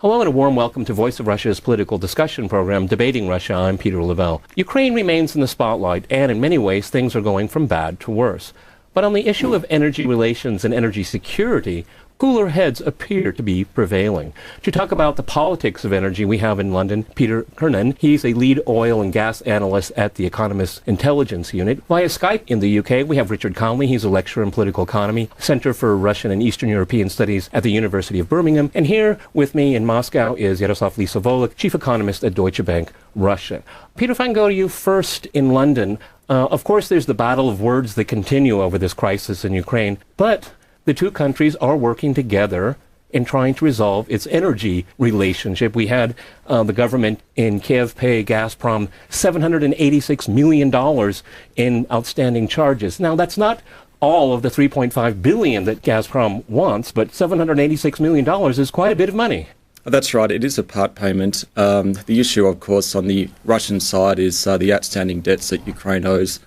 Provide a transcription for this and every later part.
Hello and a warm welcome to Voice of Russia's political discussion program, Debating Russia. I'm Peter Lavelle. Ukraine remains in the spotlight, and in many ways things are going from bad to worse. But on the issue of energy relations and energy security, cooler heads appear to be prevailing. To talk about the politics of energy, we have in London Peter Kernan. He's a lead oil and gas analyst at the Economist Intelligence Unit. Via Skype in the UK, we have Richard Conley. He's a lecturer in political economy, Center for Russian and Eastern European Studies at the University of Birmingham. And here with me in Moscow is Yaroslav Lisovolek, chief economist at Deutsche Bank, Russia. Peter, if I can go to you first in London. Of course, there's the battle of words that continue over this crisis in Ukraine, but the two countries are working together in trying to resolve its energy relationship. We had the government in Kiev pay Gazprom $786 million in outstanding charges. Now, that's not all of the $3.5 billion that Gazprom wants, but $786 million is quite a bit of money. That's right. It is a part payment. The issue, of course, on the Russian side is the outstanding debts that Ukraine owes.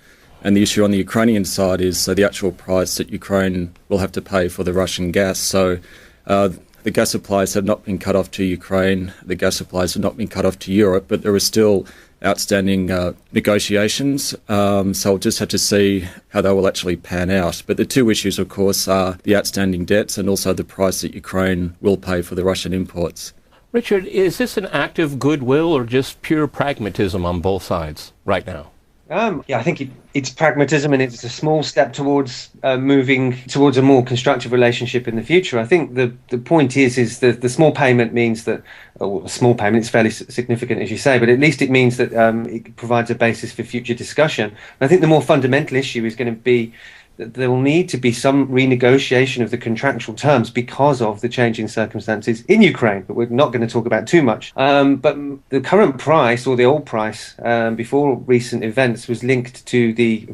And the issue on the Ukrainian side is the actual price that Ukraine will have to pay for the Russian gas. So the gas supplies have not been cut off to Ukraine. The gas supplies have not been cut off to Europe, but there are still outstanding negotiations. So we'll just have to see how they will actually pan out. But the two issues, of course, are the outstanding debts and also the price that Ukraine will pay for the Russian imports. Richard, is this an act of goodwill or just pure pragmatism on both sides right now? I think it's pragmatism, and it's a small step towards moving towards a more constructive relationship in the future. I think the point is that the small payment means that, a small payment, it's fairly significant, as you say, but at least it means that it provides a basis for future discussion. And I think the more fundamental issue is going to be that there will need to be some renegotiation of the contractual terms because of the changing circumstances in Ukraine, but we're not going to talk about too much. But the current price, or the old price, before recent events was linked to the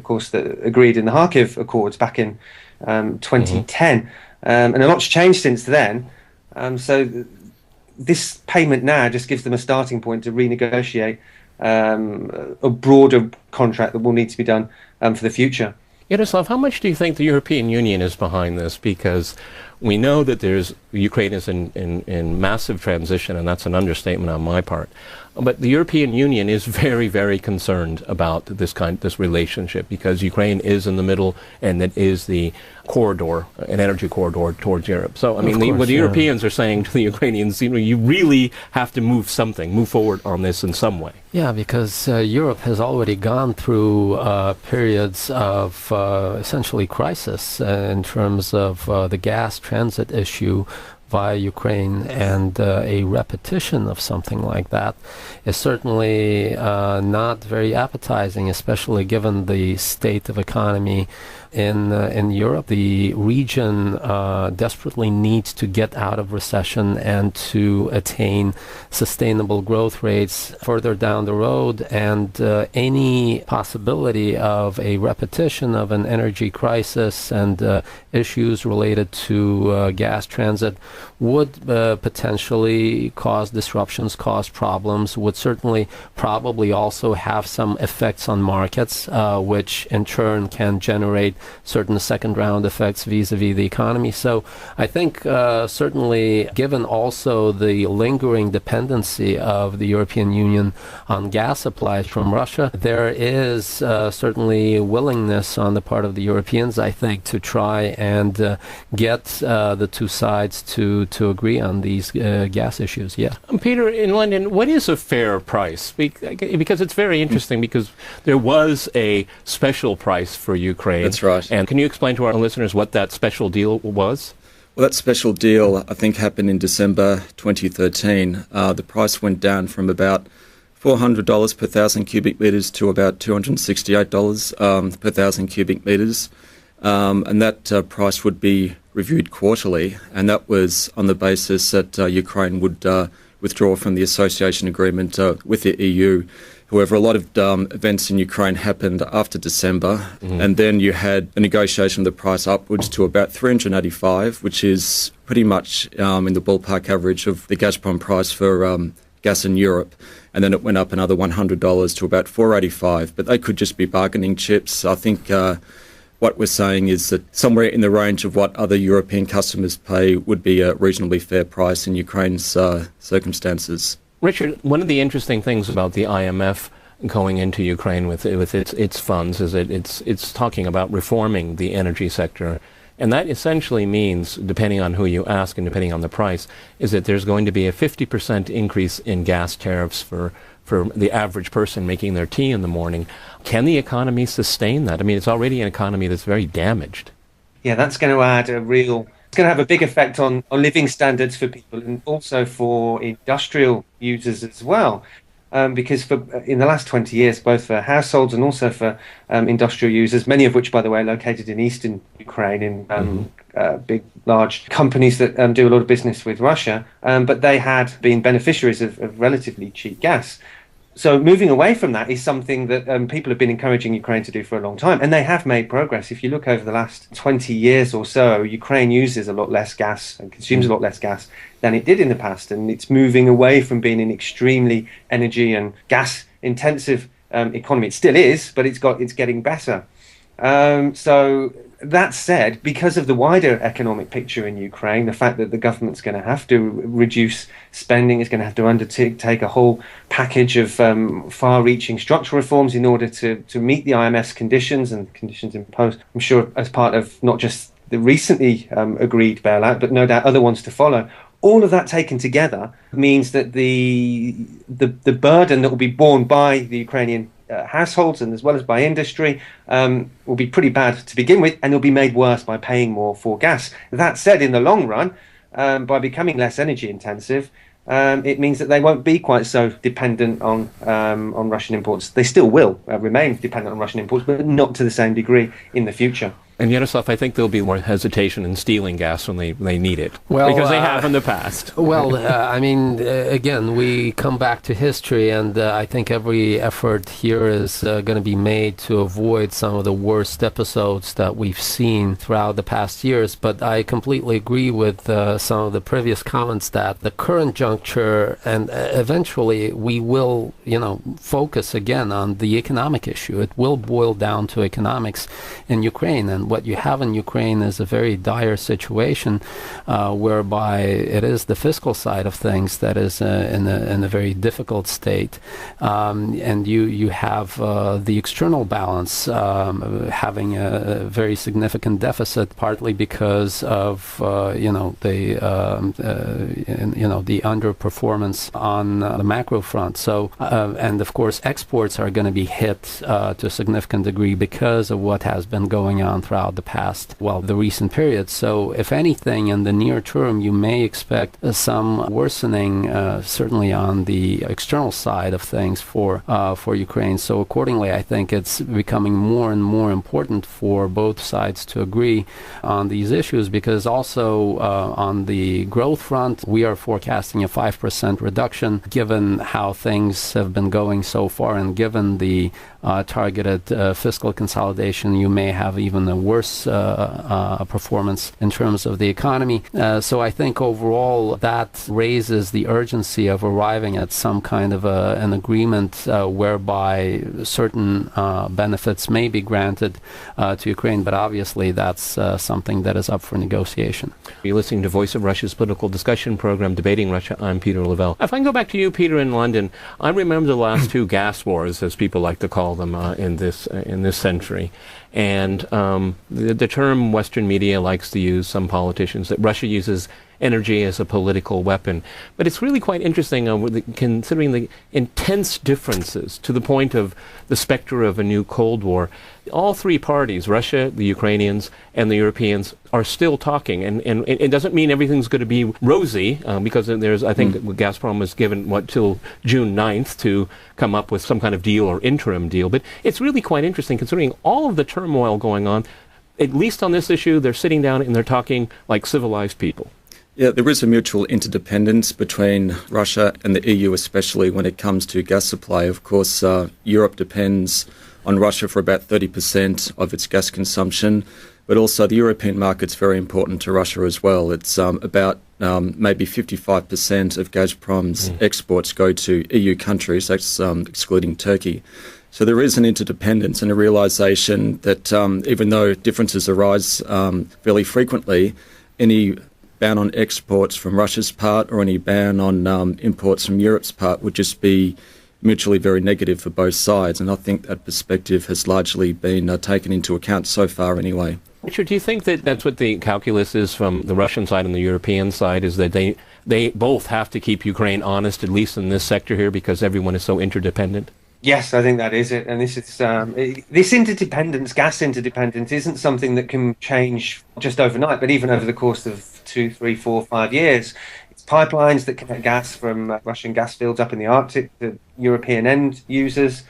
agreed in the Kharkiv Accords back in 2010. And a lot's changed since then. So this payment now just gives them a starting point to renegotiate a broader contract that will need to be done for the future. Yaroslav, how much do you think the European Union is behind this? Because we know that Ukraine is in massive transition, and that's an understatement on my part. But the European Union is very, very concerned about this relationship because Ukraine is in the middle, and it is the corridor, an energy corridor towards Europe. So, I mean, what the Europeans are saying to the Ukrainians, you really have to move forward on this in some way. Yeah, because Europe has already gone through periods of essentially crisis in terms of the gas transit issue via Ukraine, and a repetition of something like that is certainly not very appetizing, especially given the state of economy in Europe. The region desperately needs to get out of recession and to attain sustainable growth rates further down the road, and any possibility of a repetition of an energy crisis and issues related to gas transit would potentially cause disruptions, cause problems, would certainly probably also have some effects on markets, which in turn can generate certain second-round effects vis-a-vis the economy. So I think certainly, given also the lingering dependency of the European Union on gas supplies from Russia, there is certainly willingness on the part of the Europeans, I think, to try and get the two sides to agree on these gas issues. Yeah. Peter, in London, what is a fair price? Because it's very interesting, because there was a special price for Ukraine. That's right. And can you explain to our listeners what that special deal was? Well, that special deal, I think, happened in December 2013. The price went down from about $400 per 1,000 cubic metres to about $268 per 1,000 cubic metres. And that price would be reviewed quarterly, and that was on the basis that Ukraine would withdraw from the association agreement with the EU. However, a lot of events in Ukraine happened after December, and then you had a negotiation of the price upwards to about $385, which is pretty much in the ballpark average of the Gazprom price for gas in Europe. And then it went up another $100 to about $485, but they could just be bargaining chips. I think what we're saying is that somewhere in the range of what other European customers pay would be a reasonably fair price in Ukraine's circumstances. Richard, one of the interesting things about the IMF going into Ukraine with its funds is that it's talking about reforming the energy sector. And that essentially means, depending on who you ask and depending on the price, is that there's going to be a 50% increase in gas tariffs for the average person making their tea in the morning. Can the economy sustain that? I mean, it's already an economy that's very damaged. Yeah, that's going to add it's going to have a big effect on living standards for people and also for industrial users as well. Because in the last 20 years, both for households and also for industrial users, many of which, by the way, are located in eastern Ukraine in big, large companies that do a lot of business with Russia, but they had been beneficiaries of relatively cheap gas. So moving away from that is something that people have been encouraging Ukraine to do for a long time, and they have made progress. If you look over the last 20 years or so, Ukraine uses a lot less gas and consumes a lot less gas than it did in the past, and it's moving away from being an extremely energy and gas-intensive economy. It still is, but it's getting better. So that said, because of the wider economic picture in Ukraine, the fact that the government's going to have to reduce spending, is going to have to undertake a whole package of far-reaching structural reforms in order to meet the IMF's conditions and conditions imposed, I'm sure, as part of not just the recently agreed bailout, but no doubt other ones to follow. All of that taken together means that the burden that will be borne by the Ukrainian households and as well as by industry will be pretty bad to begin with, and it'll be made worse by paying more for gas. That said, in the long run, by becoming less energy intensive, it means that they won't be quite so dependent on Russian imports. They still will remain dependent on Russian imports, but not to the same degree in the future. And Yaroslav, I think there'll be more hesitation in stealing gas when they need it, because they have in the past. Well, I mean, again, we come back to history, and I think every effort here is going to be made to avoid some of the worst episodes that we've seen throughout the past years. But I completely agree with some of the previous comments that the current juncture, and eventually we will, focus again on the economic issue. It will boil down to economics in Ukraine, and what you have in Ukraine is a very dire situation whereby it is the fiscal side of things that is in a very difficult state, and you have the external balance having a very significant deficit, partly because of the underperformance on the macro front. So and of course exports are going to be hit to a significant degree because of what has been going on throughout the recent period. So if anything, in the near term, you may expect some worsening, certainly on the external side of things for Ukraine. So accordingly, I think it's becoming more and more important for both sides to agree on these issues, because also on the growth front, we are forecasting a 5% reduction, given how things have been going so far, and given the targeted fiscal consolidation, you may have even a worse performance in terms of the economy. So I think overall that raises the urgency of arriving at some kind of an agreement whereby certain benefits may be granted to Ukraine, but obviously that's something that is up for negotiation. You're listening to Voice of Russia's political discussion program, Debating Russia. I'm Peter Lavelle. If I can go back to you, Peter, in London, I remember the last two gas wars, as people like to call them, in this century. And the term Western media likes to use, some politicians, that Russia uses energy as a political weapon. But it's really quite interesting considering the intense differences to the point of the specter of a new Cold War. All three parties, Russia, the Ukrainians, and the Europeans, are still talking. And it doesn't mean everything's going to be rosy, because I think Gazprom was given, till June 9th to come up with some kind of deal or interim deal. But it's really quite interesting considering all of the turmoil going on. At least on this issue, they're sitting down and they're talking like civilized people. Yeah, there is a mutual interdependence between Russia and the EU, especially when it comes to gas supply. Of course, Europe depends on Russia for about 30% of its gas consumption, but also the European market's very important to Russia as well. It's about maybe 55% of Gazprom's exports go to EU countries, that's excluding Turkey. So there is an interdependence and a realisation that even though differences arise fairly frequently, any ban on exports from Russia's part or any ban on imports from Europe's part would just be mutually very negative for both sides. And I think that perspective has largely been taken into account so far anyway. Richard, do you think that that's what the calculus is from the Russian side and the European side, is that they both have to keep Ukraine honest, at least in this sector here, because everyone is so interdependent? Yes, I think that is it. And this is this interdependence, gas interdependence, isn't something that can change just overnight, but even over the course of 2, 3, 4, 5 years. It's pipelines that connect gas from Russian gas fields up in the Arctic to European end users.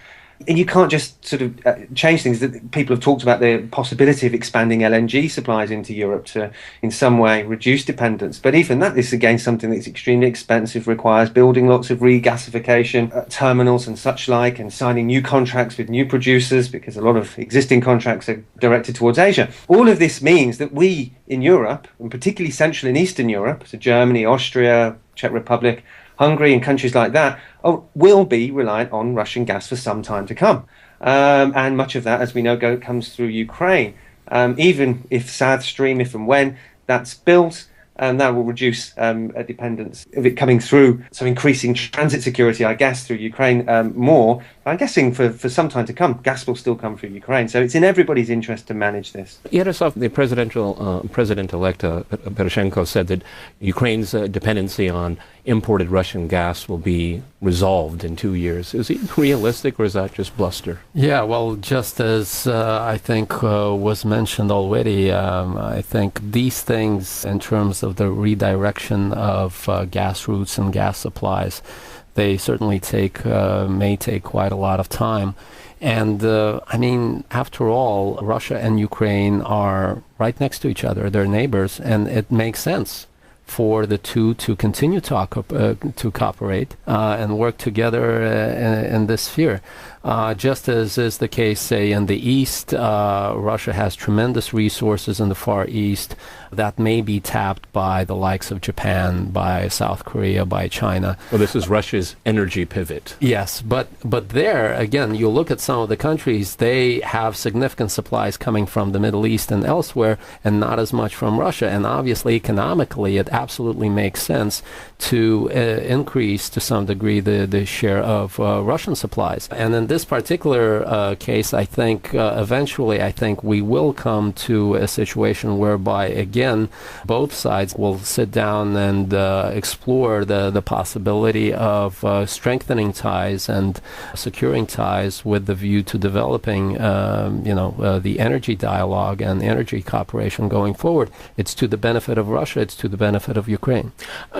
And you can't just sort of change things. People have talked about the possibility of expanding LNG supplies into Europe to, in some way, reduce dependence. But even that is, again, something that's extremely expensive, requires building lots of regasification terminals and such like, and signing new contracts with new producers, because a lot of existing contracts are directed towards Asia. All of this means that we in Europe, and particularly Central and Eastern Europe, so Germany, Austria, Czech Republic, Hungary and countries like that, will be reliant on Russian gas for some time to come. And much of that, as we know, comes through Ukraine. Even if South Stream, if and when that's built, that will reduce a dependence of it coming through, so increasing transit security, I guess, through Ukraine more. I'm guessing for some time to come, gas will still come through Ukraine. So it's in everybody's interest to manage this. Yaroslav, the President-elect Poroshenko said that Ukraine's dependency on imported Russian gas will be resolved in 2 years. Is he realistic, or is that just bluster? Yeah, well, just as I think was mentioned already, I think these things in terms of the redirection of gas routes and gas supplies, they certainly may take quite a lot of time. And I mean, after all, Russia and Ukraine are right next to each other. They're neighbors, and it makes sense for the two to continue to cooperate and work together in this sphere. Just as is the case, say, in the East, Russia has tremendous resources in the Far East that may be tapped by the likes of Japan, by South Korea, by China. Well, this is Russia's energy pivot. Yes, but there, again, you look at some of the countries, they have significant supplies coming from the Middle East and elsewhere, and not as much from Russia. And obviously, economically, it absolutely makes sense to increase, to some degree, the share of Russian supplies. And in this particular case, I think eventually, we will come to a situation whereby, again, both sides will sit down and explore the possibility of strengthening ties and securing ties with the view to developing, the energy dialogue and energy cooperation going forward. It's to the benefit of Russia. It's to the benefit of Ukraine.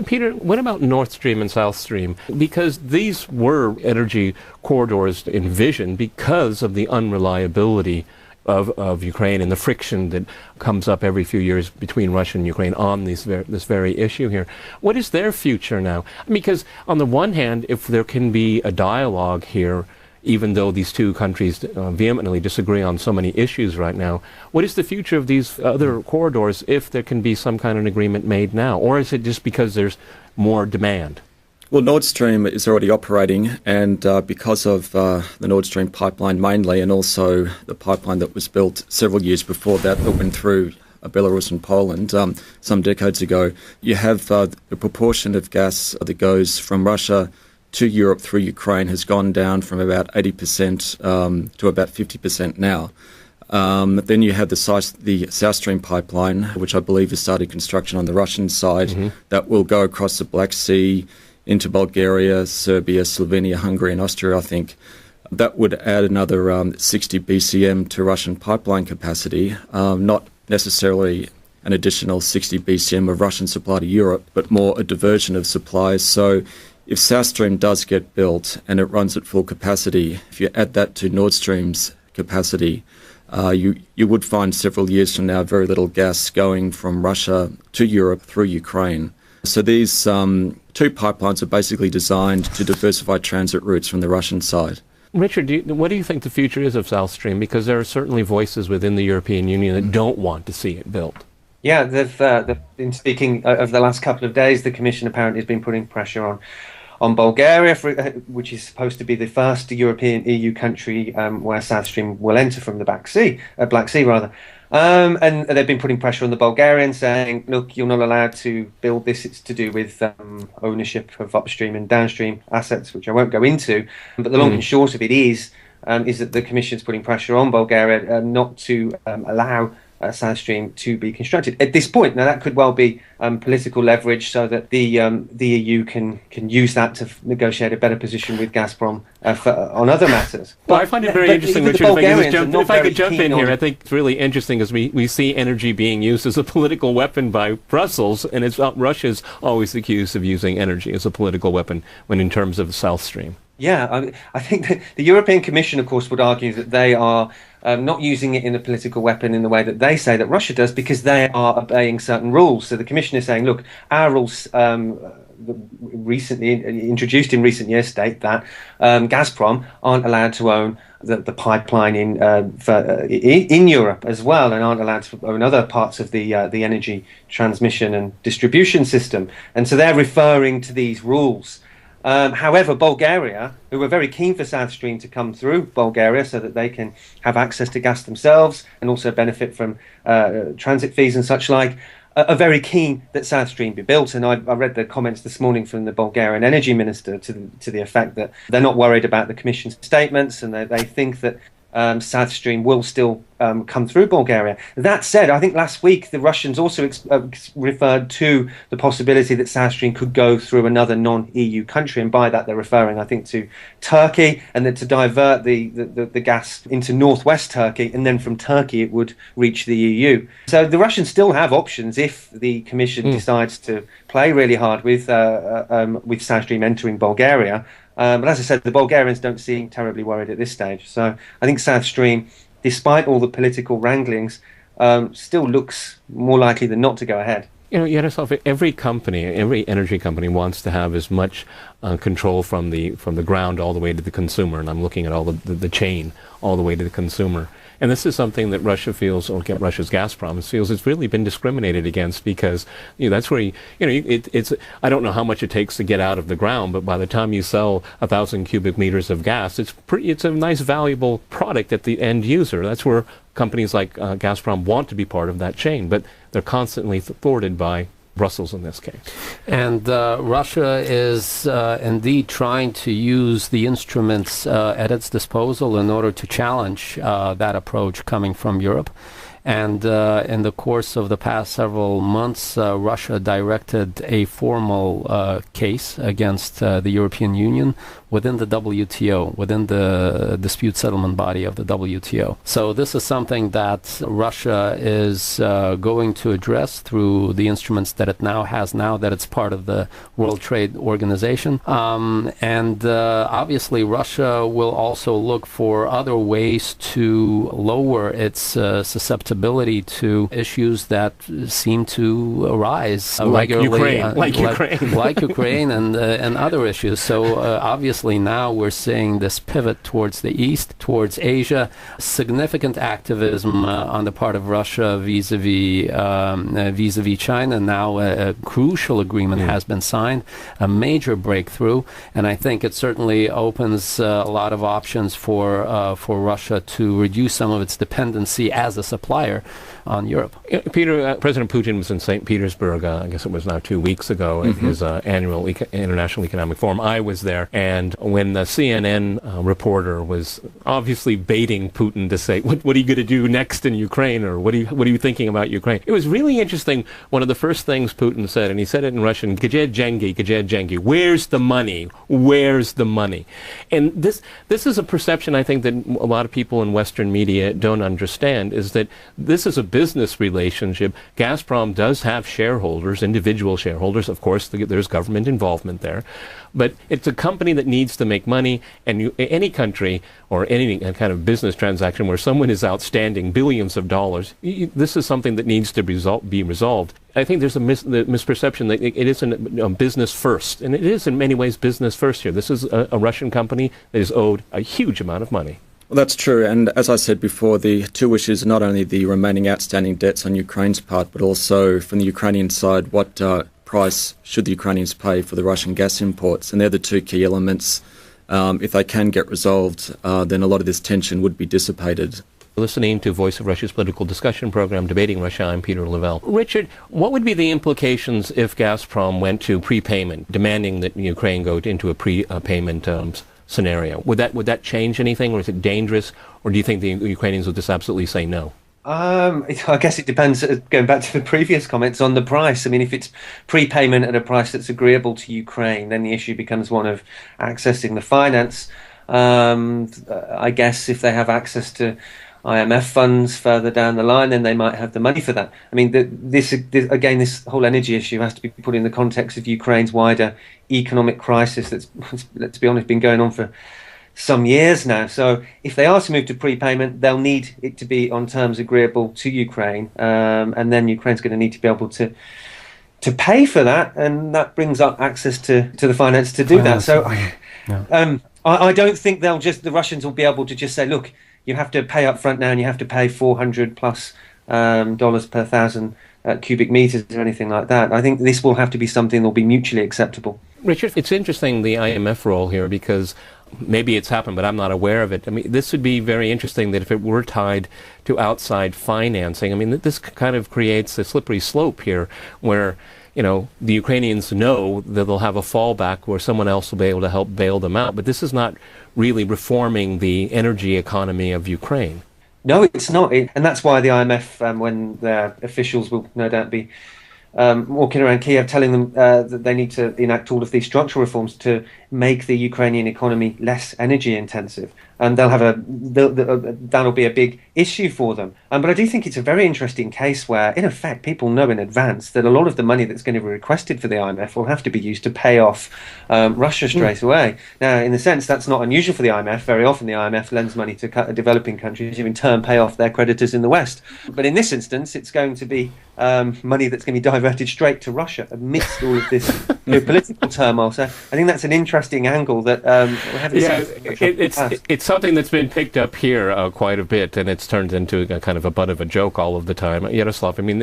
Peter, what about North Stream and South Stream? Because these were energy corridors envisioned because of the unreliability of Ukraine and the friction that comes up every few years between Russia and Ukraine on this very issue here. What is their future now? Because on the one hand, if there can be a dialogue here, even though these two countries vehemently disagree on so many issues right now, what is the future of these other corridors if there can be some kind of an agreement made now? Or is it just because there's more demand? Well, Nord Stream is already operating, and because of the Nord Stream pipeline mainly, and also the pipeline that was built several years before that went through Belarus and Poland some decades ago, you have the proportion of gas that goes from Russia to Europe through Ukraine has gone down from about 80% to about 50% now. Then you have the South Stream pipeline, which I believe is starting construction on the Russian side, that will go across the Black Sea into Bulgaria, Serbia, Slovenia, Hungary and Austria, I think. That would add another 60 BCM to Russian pipeline capacity, not necessarily an additional 60 BCM of Russian supply to Europe, but more a diversion of supplies. So if South Stream does get built and it runs at full capacity, if you add that to Nord Stream's capacity, you would find several years from now very little gas going from Russia to Europe through Ukraine. So these two pipelines are basically designed to diversify transit routes from the Russian side. Richard, what do you think the future is of South Stream? Because there are certainly voices within the European Union that don't want to see it built. Yeah, they've been speaking over the last couple of days. The Commission apparently has been putting pressure on Bulgaria, which is supposed to be the first European EU country where South Stream will enter from the Black Sea. And they've been putting pressure on the Bulgarians, saying, look, you're not allowed to build this. It's to do with ownership of upstream and downstream assets, which I won't go into. But the long and short of it is that the Commission's putting pressure on Bulgaria not to allow South Stream to be constructed at this point. Now, that could well be political leverage so that the EU can use that to negotiate a better position with Gazprom on other matters. Well, I find it very interesting, Richard. If I could jump in here, I think it's really interesting as we see energy being used as a political weapon by Brussels, and Russia's always accused of using energy as a political weapon when in terms of South Stream. Yeah, I think that the European Commission, of course, would argue that they are not using it in a political weapon in the way that they say that Russia does, because they are obeying certain rules. So the Commission is saying, look, our rules recently introduced in recent years state that Gazprom aren't allowed to own the pipeline in Europe as well, and aren't allowed to own other parts of the energy transmission and distribution system. And so they're referring to these rules. However, Bulgaria, who were very keen for South Stream to come through Bulgaria so that they can have access to gas themselves and also benefit from transit fees and such like, are very keen that South Stream be built. And I read the comments this morning from the Bulgarian energy minister to the effect that they're not worried about the Commission's statements, and they think that South Stream will still come through Bulgaria. That said, I think last week the Russians also referred to the possibility that South Stream could go through another non-EU country, and by that they're referring, I think, to Turkey, and that to divert the gas into northwest Turkey, and then from Turkey it would reach the EU. So the Russians still have options if the Commission decides to play really hard with South Stream entering Bulgaria. But as I said, the Bulgarians don't seem terribly worried at this stage. So I think South Stream, despite all the political wranglings, still looks more likely than not to go ahead. Yaroslav, every energy company wants to have as much control from the ground all the way to the consumer, and I'm looking at all the chain all the way to the consumer. And this is something that Russia feels, or Russia's Gazprom feels, it's really been discriminated against, because that's where it's. I don't know how much it takes to get out of the ground, but by the time you sell 1,000 cubic meters of gas, it's a nice, valuable product at the end user. That's where companies like Gazprom want to be part of that chain, but they're constantly thwarted by Brussels in this case. And Russia is indeed trying to use the instruments at its disposal in order to challenge that approach coming from Europe. And in the course of the past several months, Russia directed a formal case against the European Union within the WTO, within the dispute settlement body of the WTO. So this is something that Russia is going to address through the instruments that it now has, now that it's part of the World Trade Organization. And obviously Russia will also look for other ways to lower its susceptibility to issues that seem to arise regularly, like Ukraine and other issues. So obviously now we're seeing this pivot towards the east, towards Asia, significant activism on the part of Russia vis-a-vis China. Now a crucial agreement has been signed, a major breakthrough, and I think it certainly opens a lot of options for Russia to reduce some of its dependency as a supplier on Europe. Peter, President Putin was in St. Petersburg, I guess it was now 2 weeks ago, at his annual International Economic Forum. I was there, and when the CNN reporter was obviously baiting Putin to say, what are you going to do next in Ukraine, or what are you thinking about Ukraine? It was really interesting. One of the first things Putin said, and he said it in Russian, "Gdzie denьги, where's the money? Where's the money?" And this is a perception I think that a lot of people in Western media don't understand, is that this is a business relationship. Gazprom does have shareholders, individual shareholders. Of course, there's government involvement there. But it's a company that needs to make money, and any country or any kind of business transaction where someone is outstanding billions of dollars, this is something that needs to be resolved. I think there's a misperception that it isn't business first, and it is in many ways business first here. This is a Russian company that is owed a huge amount of money. Well, that's true. And as I said before, the two issues are not only the remaining outstanding debts on Ukraine's part, but also from the Ukrainian side, what price should the Ukrainians pay for the Russian gas imports? And they're the two key elements. If they can get resolved, then a lot of this tension would be dissipated. Listening to Voice of Russia's political discussion program, Debating Russia, I'm Peter Lavelle. Richard, what would be the implications if Gazprom went to prepayment, demanding that Ukraine go into a prepayment scenario? Would that change anything, or is it dangerous, or do you think the Ukrainians would just absolutely say no? I guess it depends, going back to the previous comments, on the price. I mean, if it's prepayment at a price that's agreeable to Ukraine, then the issue becomes one of accessing the finance. I guess if they have access to IMF funds further down the line, then they might have the money for that. I mean, this whole energy issue has to be put in the context of Ukraine's wider economic crisis that's, let's be honest, been going on for some years now. So if they are to move to prepayment, they'll need it to be on terms agreeable to Ukraine, and then Ukraine's going to need to be able to pay for that, and that brings up access to the finance to do that. So I don't think the Russians will be able to just say, look, you have to pay up front now, and you have to pay $400 plus dollars per thousand cubic meters or anything like that. I think this will have to be something that will be mutually acceptable. Richard, it's interesting, the IMF role here, because maybe it's happened, but I'm not aware of it. I mean, this would be very interesting that if it were tied to outside financing, I mean, this kind of creates a slippery slope here where, the Ukrainians know that they'll have a fallback where someone else will be able to help bail them out. But this is not really reforming the energy economy of Ukraine. No, it's not. And that's why the IMF, when their officials will no doubt be walking around Kiev telling them that they need to enact all of these structural reforms to make the Ukrainian economy less energy intensive. And that'll be a big issue for them. But I do think it's a very interesting case where, in effect, people know in advance that a lot of the money that's going to be requested for the IMF will have to be used to pay off Russia straight away. Now, in a sense, that's not unusual for the IMF. Very often the IMF lends money to developing countries who in turn pay off their creditors in the West. But in this instance, it's going to be money that's going to be diverted straight to Russia amidst all of this political turmoil. So I think that's an interesting angle that we haven't seen. It's something that's been picked up here quite a bit, and it's turned into a kind of a butt of a joke all of the time. Yaroslav, I mean,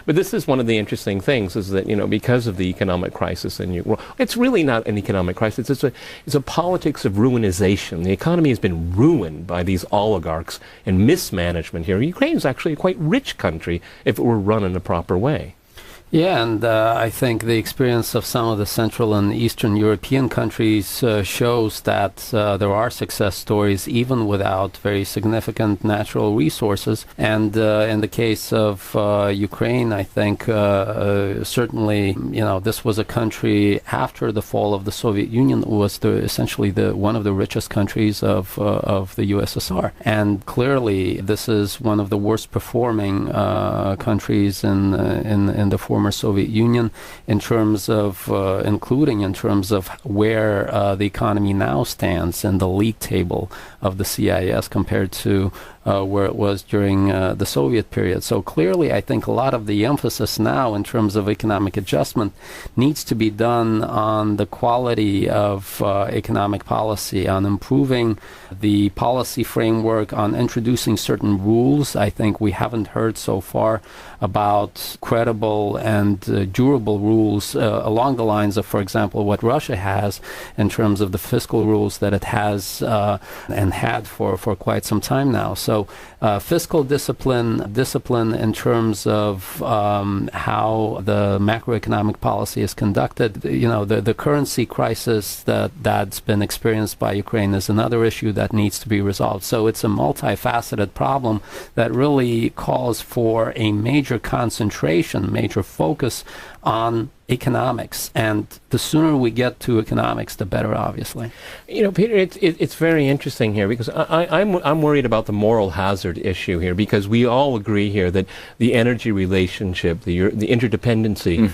but this is one of the interesting things, is that, because of the economic crisis in Europe, it's really not an economic crisis. It's a politics of ruinization. The economy has been ruined by these oligarchs and mismanagement here. Ukraine is actually a quite rich country if it were run in a proper way. Yeah, and I think the experience of some of the Central and Eastern European countries shows that there are success stories even without very significant natural resources. And in the case of Ukraine, I think certainly, this was a country after the fall of the Soviet Union was essentially one of the richest countries of the USSR. And clearly, this is one of the worst performing countries in the former Soviet Union in terms of, including in terms of where the economy now stands in the league table of the CIS compared to where it was during the Soviet period. So clearly, I think a lot of the emphasis now in terms of economic adjustment needs to be done on the quality of economic policy, on improving the policy framework, on introducing certain rules. I think we haven't heard so far about credible and durable rules along the lines of, for example, what Russia has in terms of the fiscal rules that it has and had for quite some time now. So fiscal discipline in terms of how the macroeconomic policy is conducted. The currency crisis that's been experienced by Ukraine is another issue that needs to be resolved. So it's a multifaceted problem that really calls for a major concentration, major focus on economics, and the sooner we get to economics, the better, obviously. Peter, it's very interesting here, because I'm worried about the moral hazard issue here, because we all agree here that the energy relationship, the interdependency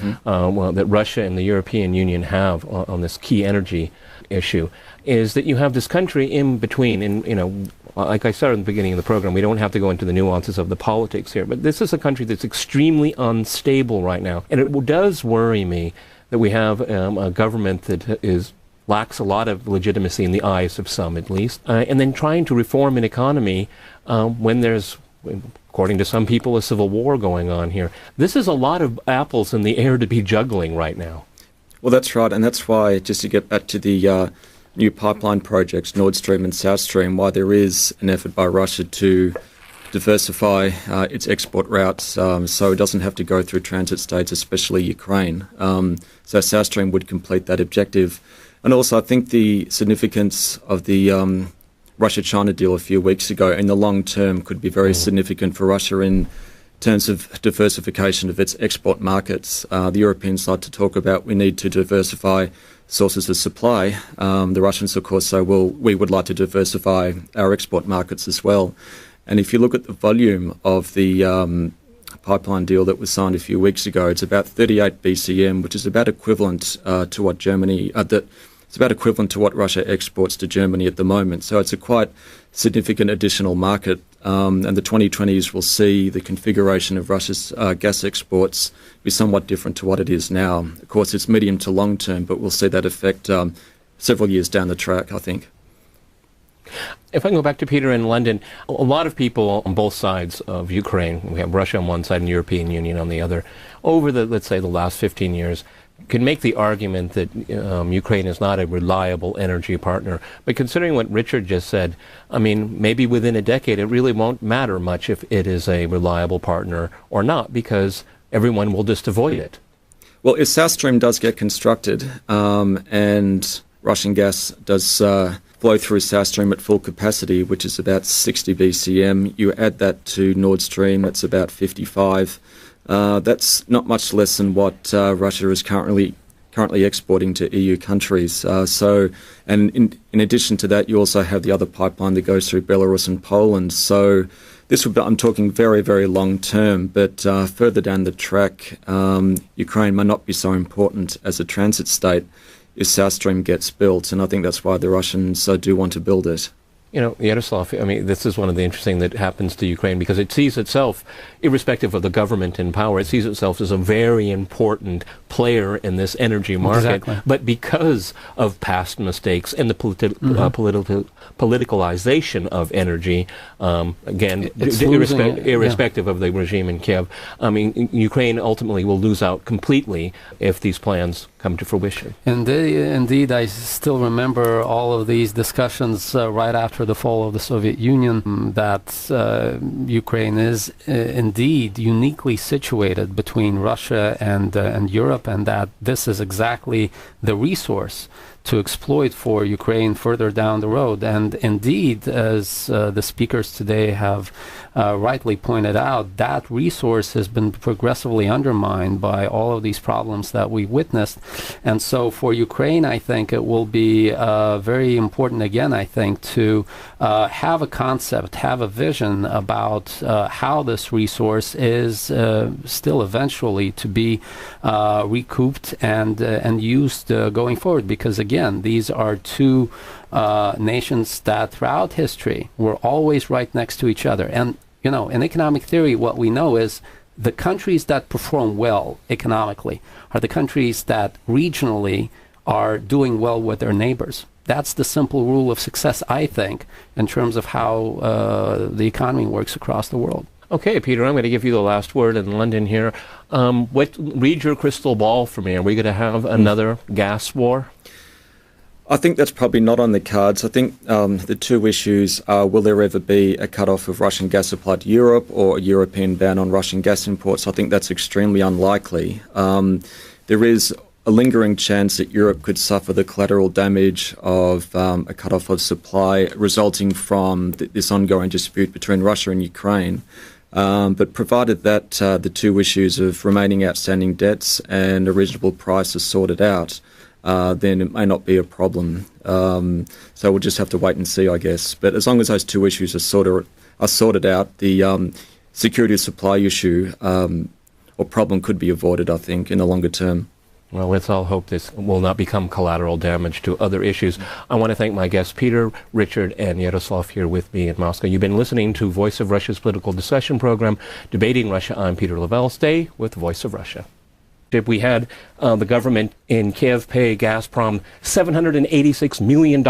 that Russia and the European Union have on this key energy issue, is that you have this country in between, and like I said in the beginning of the program, we don't have to go into the nuances of the politics here, but this is a country that's extremely unstable right now. And it does worry me that we have a government that lacks a lot of legitimacy in the eyes of some, at least, and then trying to reform an economy when there's according to some people, a civil war going on here. This is a lot of apples in the air to be juggling right now. Well, that's right, and that's why, just to get back to the new pipeline projects, Nord Stream and South Stream, why there is an effort by Russia to diversify its export routes so it doesn't have to go through transit states, especially Ukraine. So South Stream would complete that objective. And also I think the significance of the Russia-China deal a few weeks ago in the long term could be very significant for Russia in terms of diversification of its export markets. The Europeans like to talk about we need to diversify sources of supply. The Russians, of course, say, well, we would like to diversify our export markets as well. And if you look at the volume of the pipeline deal that was signed a few weeks ago, it's about 38 BCM, which is about equivalent to what Germany, it's about equivalent to what Russia exports to Germany at the moment. So it's a quite significant additional market. And the 2020s will see the configuration of Russia's gas exports be somewhat different to what it is now. Of course, it's medium to long term, but we'll see that effect several years down the track, I think. If I can go back to Peter in London, a lot of people on both sides of Ukraine, we have Russia on one side and the European Union on the other, over the, let's say, the last 15 years, can make the argument that Ukraine is not a reliable energy partner. But considering what Richard just said, I mean, maybe within a decade it really won't matter much if it is a reliable partner or not, because everyone will just avoid it. Well, if South Stream does get constructed and Russian gas does flow through South Stream at full capacity, which is about 60 BCM, you add that to Nord Stream, that's about 55. That's not much less than what Russia is currently exporting to EU countries. And in addition to that, you also have the other pipeline that goes through Belarus and Poland. So this would be, I'm talking very, very long term, but further down the track, Ukraine may not be so important as a transit state if South Stream gets built, and I think that's why the Russians do want to build it. You know, Yaroslav, I mean, this is one of the interesting that happens to Ukraine because it sees itself, irrespective of the government in power, it sees itself as a very important player in this energy market. Exactly. But because of past mistakes and the politicalization of energy, again, irrespective of the regime in Kiev, I mean, Ukraine ultimately will lose out completely if these plans come to fruition. Indeed, I still remember all of these discussions right after the fall of the Soviet Union, that Ukraine is indeed uniquely situated between Russia and Europe, and that this is exactly the resource to exploit for Ukraine further down the road. And indeed, as the speakers today have rightly pointed out, that resource has been progressively undermined by all of these problems that we witnessed. And so for Ukraine, I think it will be very important again, I think, to have a concept, have a vision about how this resource is still eventually to be recouped and used going forward. Because again, these are two nations that throughout history were always right next to each other. And you know, in economic theory, what we know is the countries that perform well economically are the countries that regionally are doing well with their neighbors. That's the simple rule of success, I think, in terms of how the economy works across the world. Okay, Peter, I'm going to give you the last word in London here. Read your crystal ball for me. Are we going to have another gas war? I think that's probably not on the cards. I think the two issues are, will there ever be a cut-off of Russian gas supply to Europe or a European ban on Russian gas imports? I think that's extremely unlikely. There is a lingering chance that Europe could suffer the collateral damage of a cut-off of supply resulting from this ongoing dispute between Russia and Ukraine. But provided that the two issues of remaining outstanding debts and a reasonable price are sorted out, then it may not be a problem. So we'll just have to wait and see, I guess. But as long as those two issues are sorted out, the security of supply issue or problem could be avoided, I think, in the longer term. Well, let's all hope this will not become collateral damage to other issues. I want to thank my guests, Peter, Richard, and Yaroslav, here with me in Moscow. You've been listening to Voice of Russia's political discussion program, Debating Russia. I'm Peter Lavelle. Stay with Voice of Russia. We had the government in Kiev pay Gazprom $786 million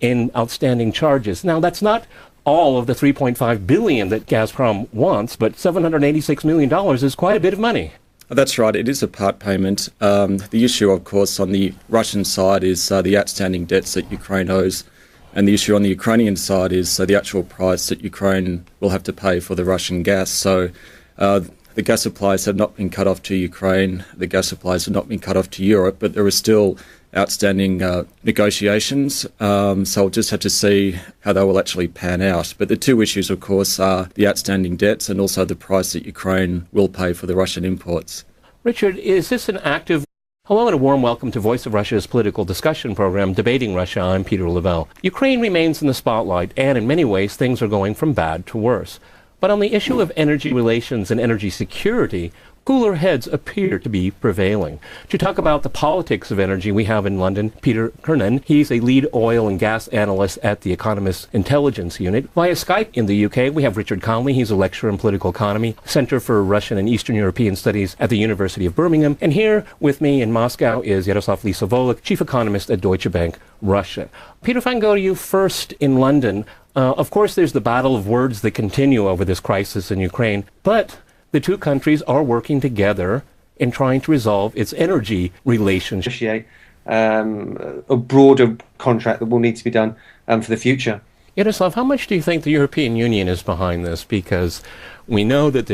in outstanding charges. Now, that's not all of the $3.5 billion that Gazprom wants, but $786 million is quite a bit of money. That's right, it is a part payment. The issue, of course, on the Russian side is the outstanding debts that Ukraine owes. And the issue on the Ukrainian side is the actual price that Ukraine will have to pay for the Russian gas. So the gas supplies have not been cut off to Ukraine, the gas supplies have not been cut off to Europe, but there are still outstanding negotiations. So we'll just have to see how they will actually pan out. But the two issues, of course, are the outstanding debts and also the price that Ukraine will pay for the Russian imports. Richard, is this an active... Hello and a warm welcome to Voice of Russia's political discussion program, Debating Russia. I'm Peter Lavelle. Ukraine remains in the spotlight, and in many ways things are going from bad to worse. But on the issue of energy relations and energy security, cooler heads appear to be prevailing. To talk about the politics of energy, we have in London Peter Kernan. He's a lead oil and gas analyst at the Economist Intelligence Unit. Via Skype in the UK, we have Richard Conley. He's a lecturer in political economy, Center for Russian and Eastern European Studies at the University of Birmingham. And here with me in Moscow is Yaroslav Lisovolek, chief economist at Deutsche Bank, Russia. Peter, if I can go to you first in London. Of course, there's the battle of words that continue over this crisis in Ukraine, but the two countries are working together in trying to resolve its energy relationship. A broader contract that will need to be done for the future. Yaroslav, how much do you think the European Union is behind this? Because we know that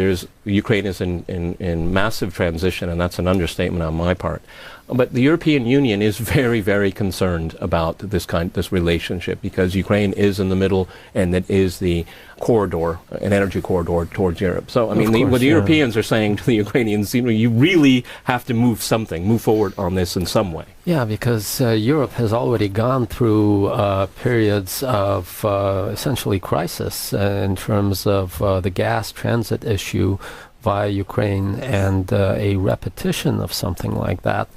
Ukraine is in massive transition, and that's an understatement on my part. But the European Union is very, very concerned about this relationship because Ukraine is in the middle, and it is the corridor, an energy corridor towards Europe. So, I mean, what the Europeans are saying to the Ukrainians, you really have to move forward on this in some way. Yeah, because Europe has already gone through periods of essentially crisis in terms of the gas transit issue via Ukraine, and a repetition of something like that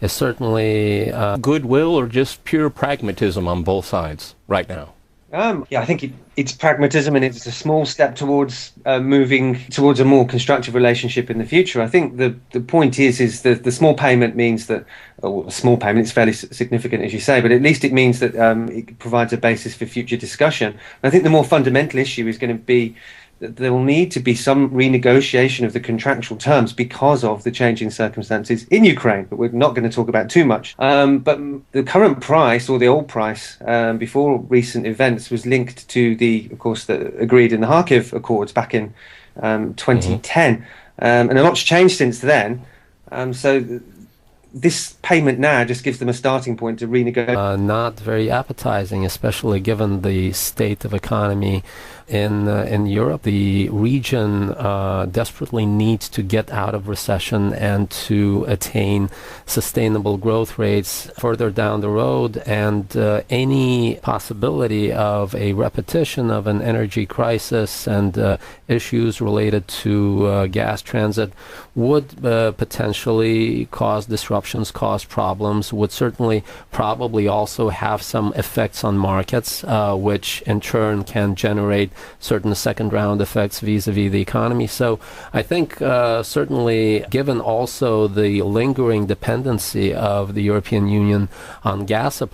is certainly... goodwill or just pure pragmatism on both sides right now? I think it's pragmatism, and it's a small step towards moving towards a more constructive relationship in the future. I think the point is the small payment means that, a small payment, it's fairly significant, as you say, but at least it means that it provides a basis for future discussion. And I think the more fundamental issue is going to be that there will need to be some renegotiation of the contractual terms because of the changing circumstances in Ukraine, but we're not going to talk about too much. But the current price, or the old price, before recent events, was linked to of course, the agreed in the Kharkiv Accords back in 2010. And a lot's changed since then. So this payment now just gives them a starting point to renegotiate. Not very appetizing, especially given the state of economy in Europe. The region desperately needs to get out of recession and to attain sustainable growth rates further down the road, and any possibility of a repetition of an energy crisis and issues related to gas transit would potentially cause disruptions, cause problems, would certainly probably also have some effects on markets, which in turn can generate certain second-round effects vis-a-vis the economy. So I think certainly, given also the lingering dependency of the European Union on gas supply,